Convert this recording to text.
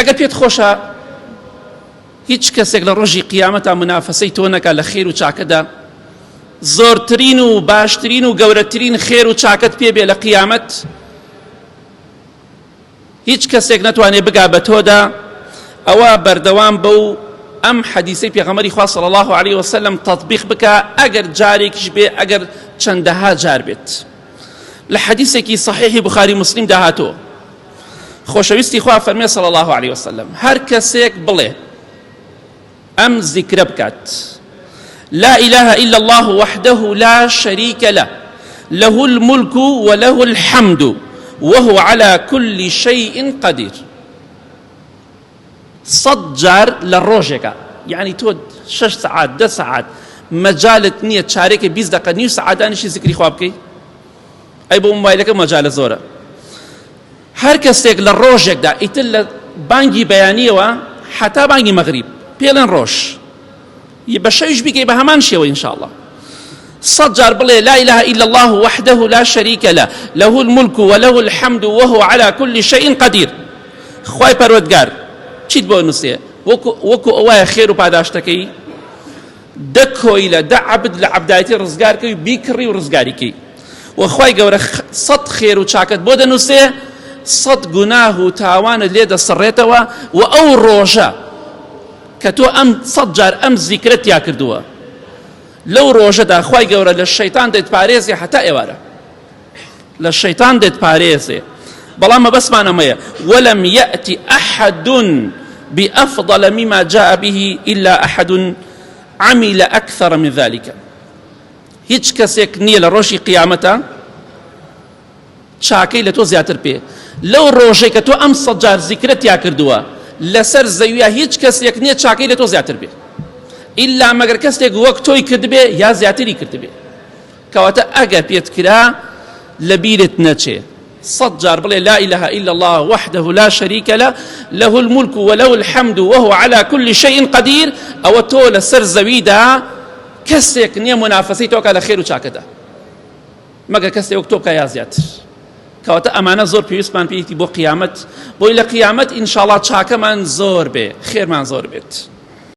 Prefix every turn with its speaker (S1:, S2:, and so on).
S1: ئەگەر پێت خۆشە هیچ کەسێک لە ڕۆژی قیامەتە منافەسەی تۆ نەکات لە خێر و چاکەدا، زۆرترین و باشترین و گەورەترین خێر و چاکەت پێ بێ لە قیامەت، هیچ کەسێک نەتوانێت بگا بە تۆدا، ئەوە بەردەوام بەو ئەم حەدیسەی پێغەمبەری خوا صلی الله علیه وسلم تەطبیق بکە، ئەگەر جارێکیش بێ، ئەگەر چەندەها جار بێت. لە حەدیسێکی صحیحی بخاری مسلم داهاتۆ خۆشەویستی خوا فەرمێ صلی الله علیه وسلم هەر کەسێک بڵێ ئەم زیکرە بکات: لا إله إلا الله وحده لا شريك له له الملك وله الحمد وهو على كل شيء قدير. صد جار للروجك، يعني تود 6 ساعات 10 ساعات مجالة نية شارك 20 دقيقة نيو ساعتانشي ذكري خوابكي أي بو موبايلك مجال زورة. هر کەسێک لە ڕۆژێکدا ئیتر لە بانگی بەیانیەوە حتا بانگی مەغریب پێڵێن ڕۆژ بە شەویش بیکەی بە هەمان شێوە ئینشاءالله 100 جار بڵێ لا إله إلا الله وحده لا شريك له له الملك وله الحمد وهو على كل شيء قدير. خوای پەروەردگار چیت بۆ نووسێ وەکو ئەوایە خێر و پاداشتەکەی دەکۆیلە دە عەبد لە عەبدایەتی ڕزگارکەوی بیکڕی و ڕزگاریکەی، وەخوای گەورە 100 خێر و چاکەت بۆ دەنووسێ، 100 گوناه و تاوانت لێ دەسەڕێتەوە، و ئەو ڕۆژە کە تۆ ئەم 100 جار ئەم زیکرەت یا کردووە لەو ڕۆژەدا خوای گەورە لە شەیتان دەیتپارێزێ حتا ئێوارە لە شەیتان دەیتپارێزێ. بەڵام مەبەسمان ئەمەیە: وەلەم یەأتی ئەحەد بأفضل مما جاء به إلا أحد عمل أكثر من ذلك. هیچ کەسێک نییە لە ڕۆژی قیامەتە چاکەی لە تۆ زیاتر پێ لەو ڕۆژەی کە تۆ ئەم 100 جار زیکرەت یا کردووە لەسەر زەویە، هیچ کەسێک نییە چاکەی لە تۆ زیاتر بێ ئیلا مەگەر کەسێک وەک تۆی کردبێ یا زیاتری کردبێ. کەواتە ئەگەر پێت کرا لە بیرت نەچێ 100 جار بڵێ لا إله إلا الله وحده لا شريك له له الملك وله الحمد وهو على كل شيء قدير، ئەوە تۆ لەسەر زەویدا کەسێک نییە منافەسەی تۆکە لە خێر و چاکەدا مەگەر کەسێک وەک تۆ بکە یا زیاتر. کەواتە ئەمانە زۆر پێویستمان پێیەتی بۆ قیامەت، بۆی لە قیامەت ئینشاءالله چاکەمان زۆر بێ، خێرمان زۆر بێت.